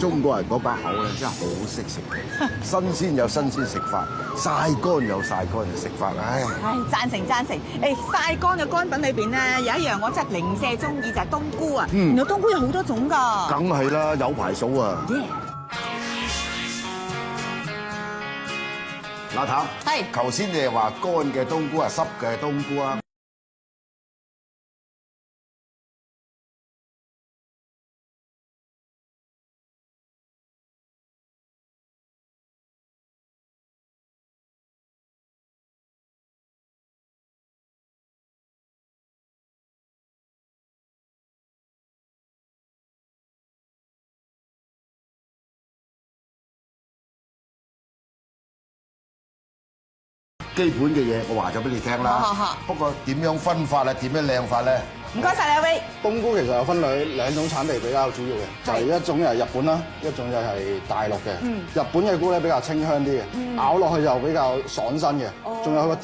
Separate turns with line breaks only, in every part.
中國人嗰把口咧真係好識食嘅，新鮮有新鮮食法，曬乾有曬乾嘅食法，唉，
贊成贊成。誒曬乾嘅乾品裏邊咧，有一樣我真係零舍中意就係冬菇啊！原來冬菇有好多種㗎。
梗係啦，有排數啊！嗱，譚，
係，
頭先你係話乾嘅冬菇啊，濕嘅冬菇啊。基本嘅嘢我話咗俾你聽啦。
好。
不過點樣分法啊？點樣靚法咧？
唔該晒你阿威。
冬菇其實有分兩種產地比較主要嘅，就係一種係日本啦，一種就係大陸嘅。日本嘅菇咧比較清香啲嘅，咬落去就比較爽身嘅，仲有個。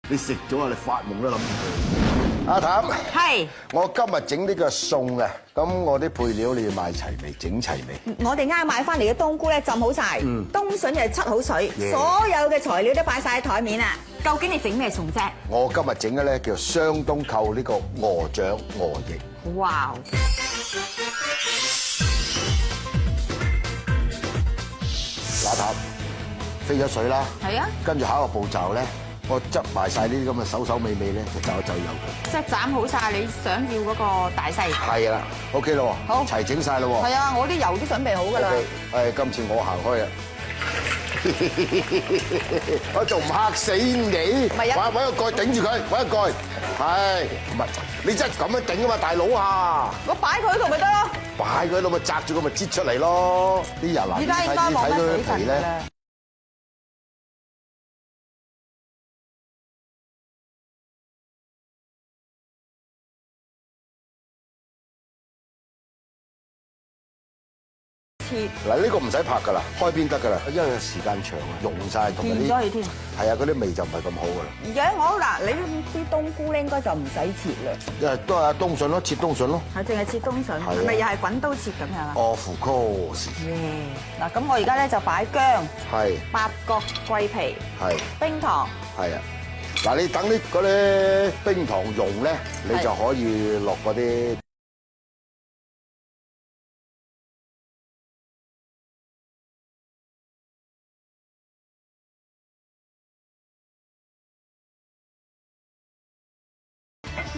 你食咗啊！你發夢都諗住佢。阿譚，
係。
我今日整呢個餸啊，咁我啲配料你要買齊未？整齊未？
我哋啱買翻嚟嘅冬菇咧浸好晒，冬筍又出好水，所有嘅材料都擺晒喺台面啦。究竟你整咩餸啫？
我今日整嘅咧叫雙冬扣呢個鵝掌鵝翼。
哇！
嗱，譚飛咗水啦。
係啊。
跟住下一個步驟咧。我執埋晒呢啲咁嘅手手尾尾咧，就走一走油佢。
即係斬好晒你想要嗰個大細。
係啦 ，OK 咯喎，
好，
齊整晒咯喎。
係啊，我啲油都準備好㗎啦。
誒，今次我行開啊！我仲唔嚇死你？揾個蓋頂住佢，揾個蓋。係，唔係你真係咁樣頂啊嘛，大佬啊！
我擺佢喺度咪得咯。
擺佢喺度咪擲住佢咪擠出嚟咯。啲人嗱，
而家應該冇乜水分㗎啦。
嗱，呢個唔使拍噶啦，開邊得噶啦，因為時間長啊，溶晒同埋啲，
咗佢添。
係啊，嗰啲味就唔係咁好噶啦。
而家我嗱，你啲冬菇咧應該就唔使切啦。
因為都係冬筍咯，切冬筍咯。
係淨係切冬筍，係咪又係滾刀切咁樣啊
？Of course。
嗱，咁我而家咧就擺薑，
係
八角、桂皮，
係
冰糖。
係啊，嗱，你等嗰啲冰糖溶咧，你就可以落嗰啲。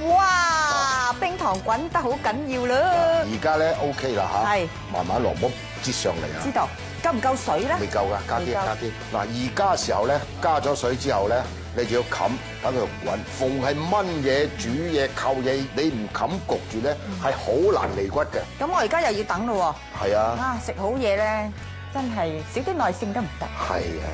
哇！冰糖滾得好緊要啦。
而家咧 OK 啦嚇，
係
慢慢落冇擠上嚟啊。
知道夠唔夠水咧？
未夠㗎，加啲加啲。嗱，而家嘅時候咧，加咗水之後咧，你就要冚等佢滾。逢係燜嘢、煮嘢、扣嘢，你唔冚焗住咧，係好難離骨嘅。
咁我而家又要等咯喎。
係啊。
啊，食好嘢咧，真係少啲耐性得唔得？
係啊。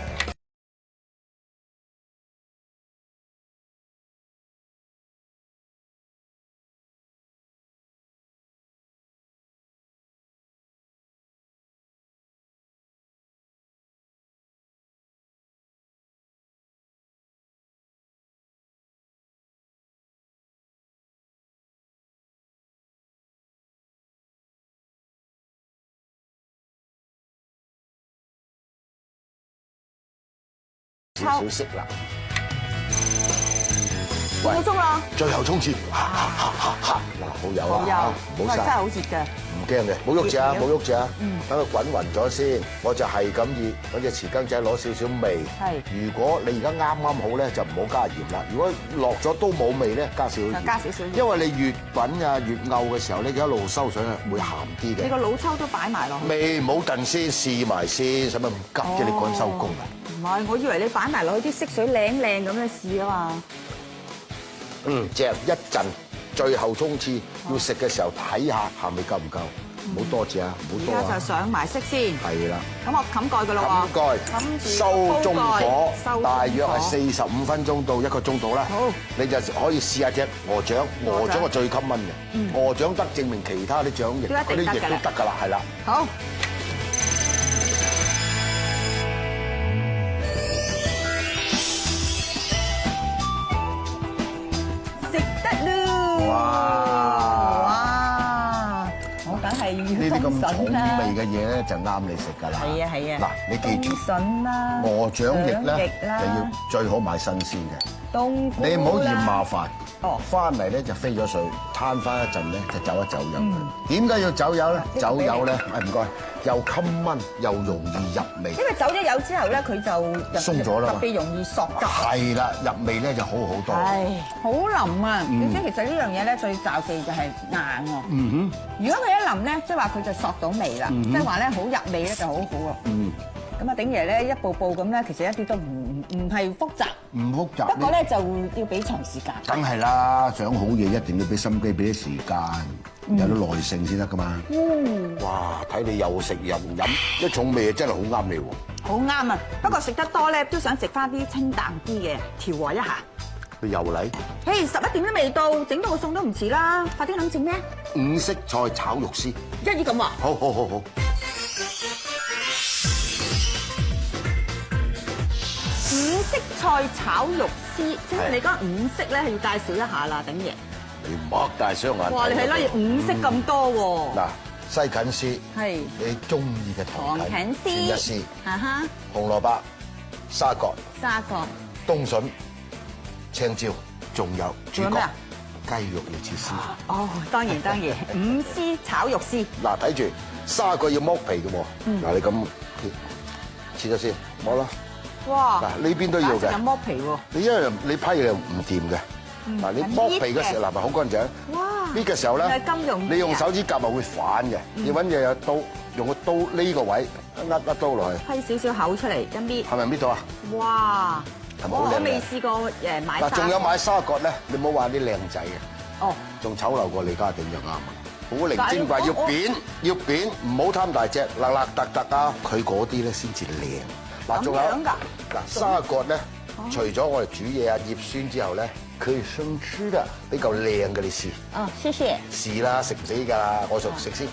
少少色啦。
半個鐘啦。
最後衝刺，嗱，好油啊，唔好
真係
嘥，
好熱嘅。
唔驚嘅，冇喐住啊，冇喐住啊，等佢滾勻咗先，我就係咁熱，揾隻匙羹仔攞少少味。
係。
如果你而家啱啱好咧，就唔好加鹽啦。如果落咗都冇味咧，加少少鹽。
就加少少鹽。
因為你越滾啊越漚嘅時候咧，一路收水啊，會鹹啲嘅。
你個老抽都擺埋落去。
未冇燉先，試埋先，使乜咁急啫？你趕收工啊？
唔係，我以為你擺埋落去啲色水靚靚咁樣試啊嘛。
隻一陣，最後衝刺要食嘅時候睇下鹹味夠唔夠，唔好多謝啊，唔好多啊。
而家就上埋色先。
係啦。
咁我冚蓋㗎啦喎。
冚蓋，收中火，大約係
45
45分鐘到1個鐘度啦。
好，
你就可以試下隻鵝掌，鵝掌係最襟炆嘅。鵝掌得證明其他啲掌翼嗰啲翼都得㗎啦，係啦。
好。
呢啲咁重味嘅嘢咧，就啱你食㗎啦。
係啊係啊。
嗱，你記住，
筍啦，
鵝掌翼咧就要最好買新鮮嘅。
冬菇啦，
你唔好嫌麻煩。
哦，
翻嚟咧就飛咗水，攤翻一陣咧就走一走油佢。點解要走油咧？走油咧，唔該，又襟炆又容易入味。
因為走咗油之後咧，佢就
鬆咗啦嘛，
特別容易索汁。
係啦，入味咧就好好多。
係，好腍啊！你知其實呢樣嘢咧最罩忌就係硬喎。嗯哼。如果佢一腍咧，即係話佢就索到味啦，即係話咧好入味咧就好好啊。嗯。咁啊，鼎爺咧一步步咁咧，其實一啲都唔係複雜。
唔複雜。
不過咧就要俾長時間。
梗係啦，想好嘢一定要俾心機，俾啲時間，有啲耐性先得噶嘛。哇！睇你又食又飲，一重味真係好啱你喎。
好啱啊！不過食得多咧，都想食翻啲清淡啲嘅，調和一下。
佢又嚟。
嘿，11點都未到，整到個餸都唔遲啦，快啲肯整咩？
五色菜炒肉絲。
一於咁話。
好好好好。
五色菜炒肉絲，即係你講五色咧，係要介紹一下啦，鼎爺。
你擘大雙眼。
哇！你係拉住五色咁多喎。
嗱，西芹絲。
係。
你中意嘅糖芹絲。一絲。
哈。
紅蘿蔔、沙葛。
沙葛。
冬筍、青椒，仲有
主角
雞肉要切絲。
哦，當然。五絲炒肉絲。
嗱，睇住沙葛要剝皮嘅喎。嗱，你咁切咗先，剝啦。
哇！
嗱，呢邊都要嘅。
有剝皮喎。
你因為你批嘢唔掂嘅。嗱，你剝皮嘅時候，嗱咪好乾淨。
哇！
呢個時候咧，你用手指甲咪會反嘅。要揾嘢有刀，用個刀呢個位一刀落去。
批少少口出嚟，一搣。係
咪搣到啊？
哇！
係咪好靚嘅？
我未試過誒買。
嗱，仲有買沙葛咧，你唔好話啲靚仔嘅。
哦。仲
醜陋過李家鼎就啱啦。古靈精怪，要扁，唔好貪大隻，辣辣突突啊！佢嗰啲咧先至靚。嗱，仲有嗱沙葛咧，除咗我哋煮嘢啊醃酸之後咧，佢生吃嘅比較靚嘅，你試。
哦，謝謝。
試啦，食唔死㗎，我食先。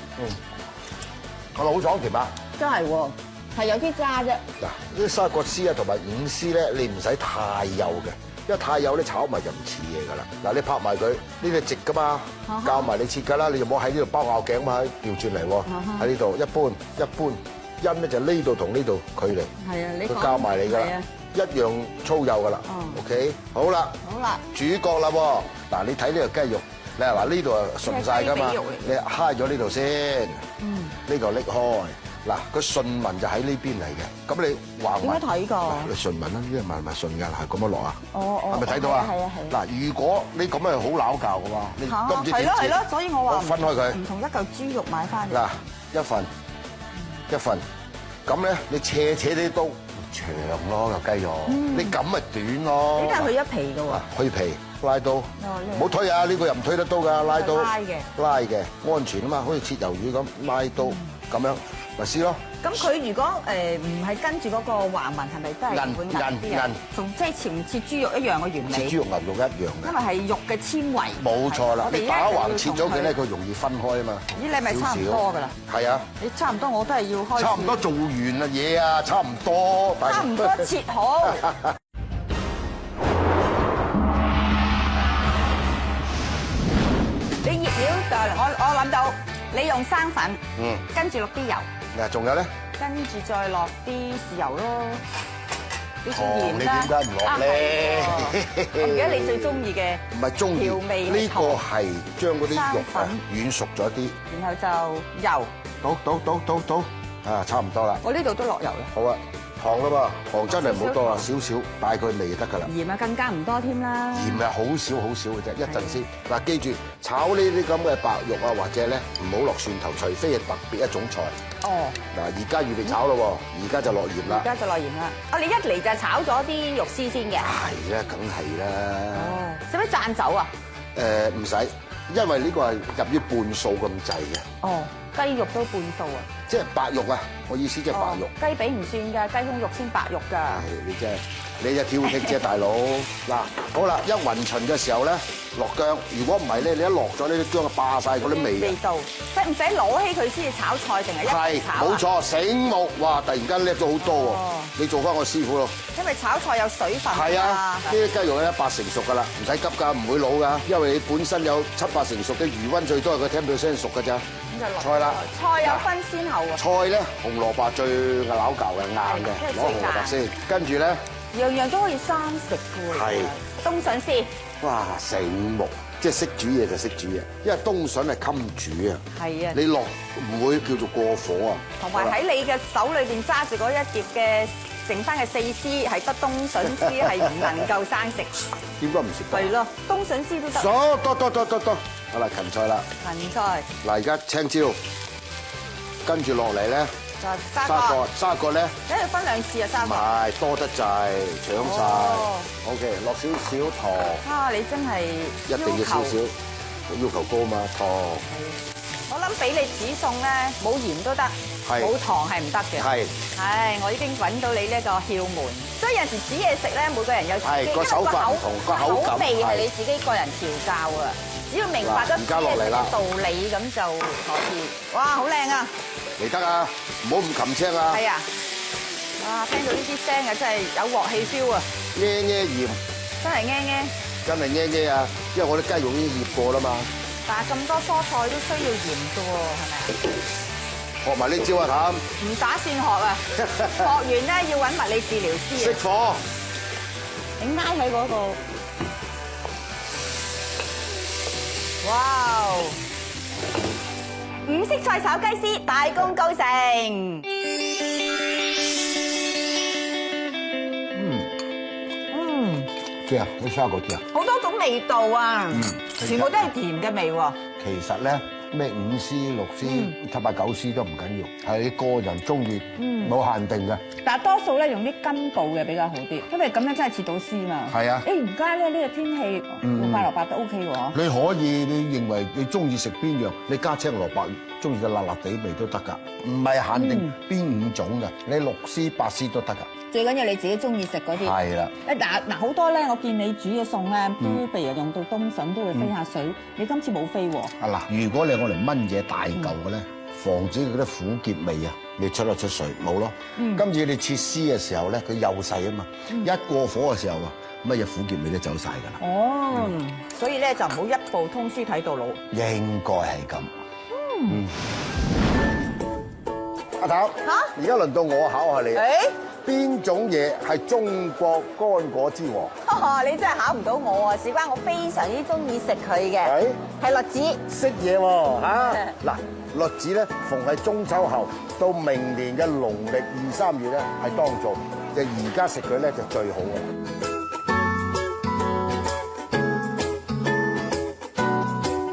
我好爽甜啊！
真係喎，係有啲渣啫。嗱，
呢啲沙葛絲啊同埋五絲咧，你唔使太幼嘅，因為太幼咧炒埋就唔似嘢㗎啦。嗱，你拍埋佢，呢啲直㗎嘛，教埋你切㗎啦，你就冇喺呢度包拗頸嘛，調轉嚟喎，喺呢度一般。因咧就呢度同呢度距離，係啊，佢教埋你㗎啦，一樣粗幼㗎啦。OK，好啦，主角啦喎，嗱你睇呢個雞肉，你話嗱呢度啊順晒㗎嘛，你揩咗呢度先，呢個拎開，嗱個順紋就喺呢邊嚟嘅，咁你橫紋點解睇㗎？你順紋啦，呢個紋順㗎，係咁樣落啊，係咪睇到啊？係啊係。嗱，如果你咁樣好撈教㗎喎，你都唔知點切。係咯，所以我話分開佢，唔同一嚿豬肉買翻嚟。嗱，一份，咁咧你斜啲刀長咯個雞肉，你咁咪短咯。呢啲係去一皮嘅喎。去皮拉刀，唔好推啊！呢個又唔推得刀㗎，拉刀。拉嘅，安全啊嘛，好似切魷魚咁拉刀咁樣，咪試咯。咁佢如果唔係跟住嗰個橫紋，係咪都係會韌啲啊？同即係切豬肉一樣嘅原理。切豬肉牛肉一樣嘅。因為係肉嘅纖維。冇錯啦，你打橫切咗佢咧，佢容易分開啊嘛。咦，你咪差唔多㗎啦？係啊。你差唔多，我都係要開。差唔多做完啦嘢啊，差唔多。差唔多切好。你醃料就我諗到，你用生粉，跟住落啲油。嗱，仲有咧？跟住再落啲豉油咯，
少
糖
鹽啦。
你點解唔落咧？
我唔記得你最中意嘅，
唔係中意
調味
呢個係將嗰啲肉啊
生粉
軟熟咗啲，
然後就油。
倒啊，差唔多啦。
我呢度都落油啦。
好啊，糖啦噃，糖真係唔好多啊，少少帶佢味就得㗎啦。
鹽啊更加唔多添啦。
鹽係好少嘅啫，一陣先。嗱，記住炒呢啲咁嘅白肉啊，或者咧唔好落蒜頭，除非係特別一種菜。
哦。
嗱，而家預備炒咯喎，而家就落鹽啦
而。家就落鹽啦。我哋一嚟就係炒咗啲肉絲先嘅。
係啦，梗係啦。
哦。使唔使讚酒啊？
唔使，因為呢個係入於半數咁滯嘅。
哦。雞肉都半數啊。
即係白肉啊！我意思即係白肉。
雞髀唔算㗎，雞胸肉先白肉㗎。
係你就挑剔啫，大佬。嗱，好啦，一勻勻嘅時候咧，落薑。如果唔係咧，你一落咗呢啲薑就霸晒嗰啲味。
味道。使唔使攞起佢先至炒菜定係一
係
炒啊？
冇錯，醒目！哇，突然間叻咗好多喎！
哦
你做翻我師傅咯。
因為炒菜有水分
係啊，呢啲雞肉咧80成熟㗎啦，唔使急㗎，唔會老㗎，因為你本身有7-8成熟嘅餘溫，最多係佢10%熟㗎咋。
咁就落
菜啦。
菜有分先後喎。
菜咧，紅蘿蔔最拗舊嘅硬嘅，攞紅蘿蔔先，跟住咧，
樣樣都可以生食㗎喎。
係
冬筍絲。
哇醒目，即係識煮嘢就識煮嘢，因為冬筍係襟煮啊。
係啊。
你落唔會叫做過火啊。
同埋喺你嘅手裏邊揸住嗰一碟嘅剩翻嘅4絲係得冬筍絲係唔能夠生食。
點解唔食得？
係咯，冬筍絲都得。
多，好啦，芹菜啦。
芹菜。
嗱，而家青椒，跟住落嚟咧，
就沙葛
咧，
一定要分2次啊，沙
唔
葛。
係多得滯，搶晒。
哦
OK，落少少糖，
啊，你真係
一定要少少，要求高嘛，糖。
我諗俾你煮餸咧，冇鹽都得，
係
冇糖係唔得嘅。
係。
係，我已經揾到你呢個竅門。所以有陣時煮嘢食咧，每個人有自己，
係個手法唔同個口感
口味係
係
你自己個人調教啊。只要明白咗
嗱而家落嚟啦
道理，咁就可以。哇，好靚啊！
嚟得啊，唔好咁擒青啊。
係啊！哇，聽到呢啲聲啊，真係有鑊氣 feel 啊！
鹽，
真係
真係啊！因為我啲雞肉已經醃過啦嘛。
但係咁多蔬菜都需要鹽㗎喎，係咪啊？
學埋呢招啊，
唔打算學啊！學完咧要揾物理治療師啊！
熄火。
你挨喺嗰個，哇！五色菜炒雞絲大功告成。
咩啊？啲沙葛啲啊？
好多種味道啊！全部都係甜嘅味喎。
其實咧，咩5絲、6絲、7、8、9絲都唔緊要，係你個人中意，冇限定嘅。
但係多數咧用啲根部嘅比較好啲，因為咁樣真係切到絲嘛。
係啊。
而家咧呢個天氣換塊蘿蔔都 OK 喎。
你可以，你認為你中意食邊樣，你加青蘿蔔，中意嘅辣辣地味都得㗎，唔係限定邊5種嘅，你6絲、8絲都得㗎。
最緊要你自己中意食嗰啲。係啦。嗱好多咧，我見你煮嘅餸咧，都譬如用到冬筍都會飛下水，你今次冇飛喎。
啊嗱，如果你我嚟燜嘢大嚿嘅咧，防止佢嗰啲苦澀味啊，你出水冇咯。今次你切絲嘅時候咧，佢幼細啊嘛，一過火嘅時候啊，乜嘢苦澀味都走晒㗎啦。
哦，所以咧就唔好一步通書睇到老。
應該係咁。阿頭，而家輪到我考下你。邊種嘢係中國乾果之王？
你真係考唔到我啊！事關我非常之中意食佢嘅，係栗子。
識嘢喎嚇！嗱，栗子咧，逢係中秋後到明年嘅農曆2、3月咧係當造，就而家食佢咧就最好嘅。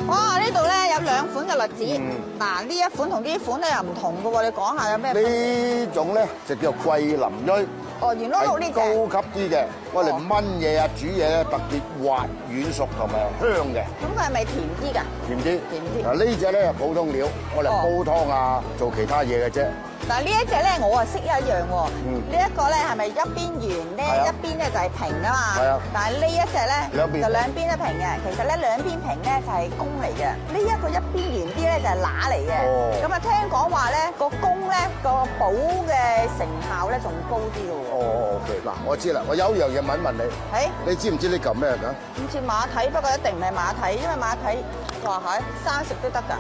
哇！呢度咧有2款嘅栗子，嗱呢一款同呢款咧又唔同嘅喎，你講下有咩？
呢種咧就叫桂林鋁，
圓碌碌呢隻
高級啲嘅，我嚟燜嘢啊、煮嘢咧特別滑軟熟同埋香嘅。
咁佢係咪甜啲㗎？
甜啲。嗱呢隻咧普通料，我嚟煲湯啊，做其他嘢嘅啫。
嗱呢一隻咧，我啊識一樣喎。呢一個咧係咪一邊圓咧，一邊咧就係平啊嘛？
係啊。
但係呢一隻咧就兩邊都平嘅。其實咧兩邊平咧就係公嚟嘅。呢一個一邊圓啲咧就係乸嚟嘅。咁啊聽講話咧個公咧個補嘅成效咧仲高啲嘅喎。
OK，嗱我知啦，我有一樣嘢問你。係。你知唔知呢嚿咩㗎？
唔似馬蹄，不過一定唔係馬蹄，因為馬蹄哇係，生食都得㗎。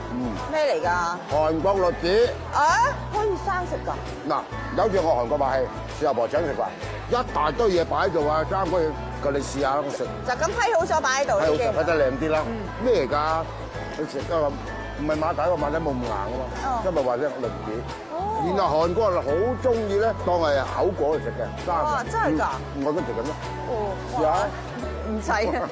咩嚟㗎？
韓國栗子。
啊，可以生食㗎？
嗱，有次我韓國買戲，豉油婆請食飯，一大堆嘢擺喺度啊，爭佢過你試下我食。
就咁批好咗擺喺度。
批好就批得靚啲啦。咩嚟㗎？你食得唔係馬仔，個馬仔冇咁硬啊嘛，今日話隻栗子。然後韓國人好中意咧，當係口果嚟食嘅。
哇！真係㗎？
我都食緊咯。
哦，
試下。
唔使啊！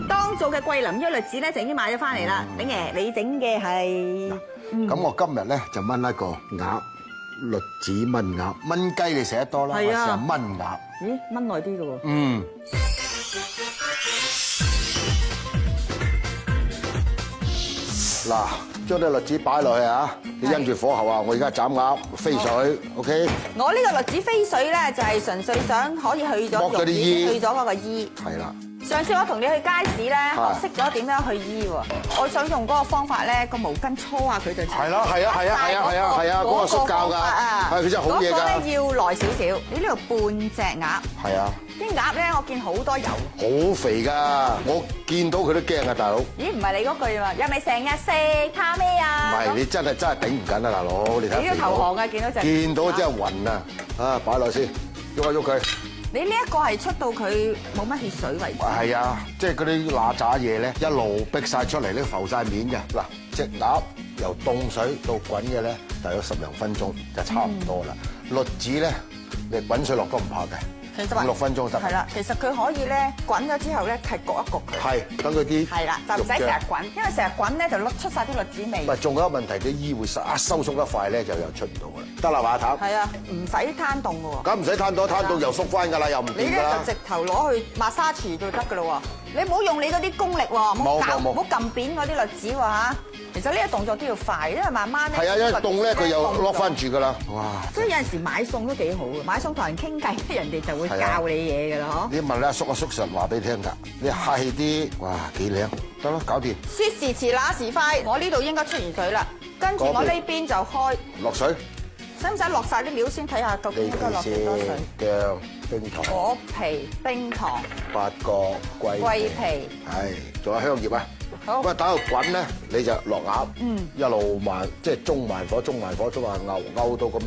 當造嘅桂林優栗子咧，就已經買咗翻嚟啦。鼎爺，你整嘅係？
咁我今日咧就炆一個鴨栗子炆鴨，炆雞你食得多啦，我試下炆鴨。
咦，炆耐啲嘅喎。
嗯。嗱，將啲栗子擺落去啊！你因住火候啊！我而家斬鴨飛水 ，OK？
我呢個栗子飛水咧，就係純粹想可以去咗
剝咗啲衣，
去咗嗰個衣。
係啦。
上次我同你去街市咧，學識咗點樣去衣喎。我想用嗰個方法咧，個毛巾搓下佢就。係
啦，係啊，嗰個塑膠㗎，係佢真係好嘢㗎。嗰個
咧要耐少少，你呢度半隻鴨。係啊。啲鴨咧，我見好多油。
好肥㗎，我見到佢都驚啊，大佬。
咦，唔係你嗰句嘛？又咪成日食，怕咩啊？
唔係，你真係頂唔緊啊，大佬，你睇。
你都投降啊！見到隻。
見到真係暈啊！啊，擺落先，喐一喐佢。
你呢一個係出到佢冇乜血水為止。
係啊，即係嗰啲嗱喳嘢咧，一路逼晒出嚟咧，浮晒面嘅。嗱，隻鴨由凍水到滾嘅咧，大約10零分鐘就差唔多啦。栗子咧，你滾水落都唔怕嘅。
其實
5-6分鐘得。
係啦，其實佢可以咧滾咗之後咧，係焗一焗佢。
係，等佢啲。係啦，
就唔使成日滾，因為成日滾咧就甩出晒啲栗子味。
唔係，仲有一個問題，啲衣會收縮得快咧，就又出唔到㗎啦。得啦，馬太。
係啊，唔使攤凍㗎喎。
咁唔使攤到，攤到又縮翻㗎啦，又唔掂㗎啦。
你咧就直頭攞去抹砂池就得㗎啦喎。你唔好用你嗰啲功力喎，唔好撳扁嗰啲栗子喎嚇。其實呢個動作都要快，因為慢慢咧。係啊，因為凍咧，佢又落翻住㗎啦。哇！所以有陣時買餸都幾好嘅，買餸同人傾偈，人哋就會教你嘢㗎啦嗬。你問你阿叔實話俾你聽㗎，你客氣啲，哇幾靚，得啦，搞掂。說時遲那時快，我呢度應該出完水啦，跟住我呢邊就開落水。使唔使落晒啲料先睇下究竟應該落幾多水？薑、冰糖、果皮、冰糖、8個桂皮，係，仲有香葉啊！好，咁啊等佢滾咧，你就落鴨，一路慢，即係中慢火牛到咁。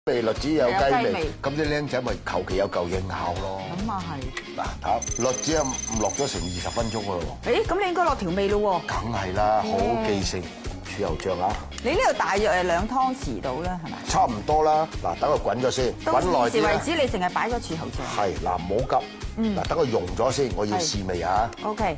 味栗子有雞味，咁啲僆仔咪求其有嚿嘢咬咯。咁啊係。嗱，睇栗子啊，落咗成20分鐘㗎咯喎。誒，咁你應該落調味咯喎。梗係啦，好記性，豉油醬啊。你呢度大約係2湯匙到啦，係咪？差唔多啦。嗱，等佢滾咗先，滾耐啲。到時為止，你淨係擺咗豉油醬。係，嗱，唔好急。嗱，等佢溶咗先，我要試味啊。OK。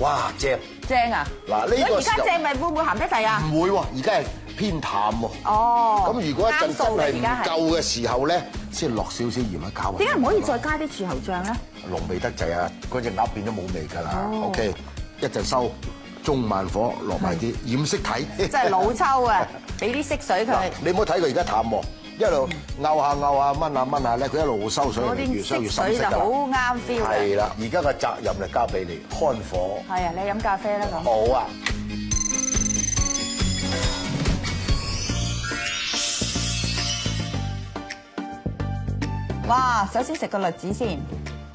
哇，正！正啊！嗱，呢個而家正咪會唔會鹹得滯啊？唔會喎，而家係偏淡喎。哦。咁如果一陣真係唔夠嘅時候咧，先落少少鹽去搞。點解唔可以再加啲豉油醬咧？濃味得滯啊！嗰隻鴨變咗冇味㗎啦。OK，一陣收，中慢火落埋啲染色體。真係老抽啊！俾啲色水佢。你唔好睇佢而家淡喎，一路拗下炆下咧，佢一路收水，越收越深色㗎。好啱 feel。係啦，而家嘅責任就交俾你，看火。係啊，你飲咖啡啦咁。好啊。哇！首先食個栗子先。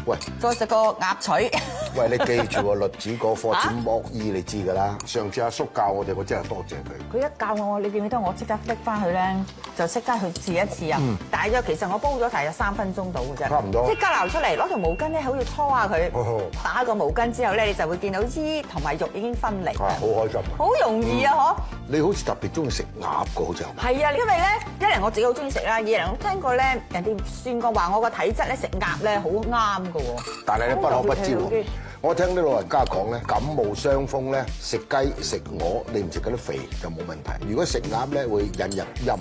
喂。再食個鴨腿。喂，你記住喎，栗子嗰顆點剝衣你知㗎啦。上次阿叔教我哋，我真係多謝佢。佢一教我，你記唔記得我即刻拎翻去咧，就即刻去試一次啊！大約其實我煲咗大約3分鐘到嘅啫。差唔多。即刻撈出嚟，攞條毛巾咧，好似搓下佢。打個毛巾之後咧，你就會見到衣同埋肉已經分離。啊，好開心。好容易啊，嗬！你好似特別中意食鴨嘅，好似係嘛？係啊，因為咧，一嚟我自己好中意食啦，二嚟我聽過咧，人哋算過話我個體質咧食鴨咧好啱嘅喎。但係你不可不知喎。
我聽啲老人家講咧，感冒傷風咧，食雞食鵝，你唔食嗰啲肥就冇問題。如果食鴨咧，會引入陰，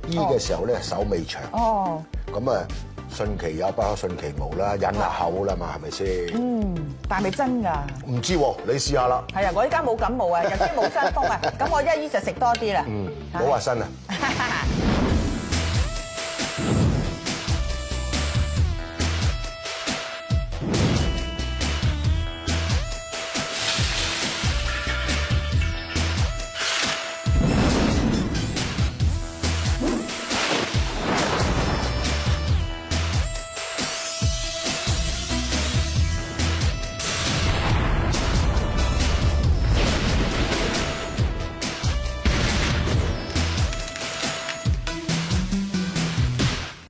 醫嘅時候咧手尾長。哦。咁啊，順其有不可順其無啦，忍下口啦嘛，係咪先？嗯，
但係咪真㗎？
唔知喎，你試下啦。
係啊，我依家冇感冒啊，又啲冇傷風啊，咁我一於就食多啲啦。
嗯，冇話新啊。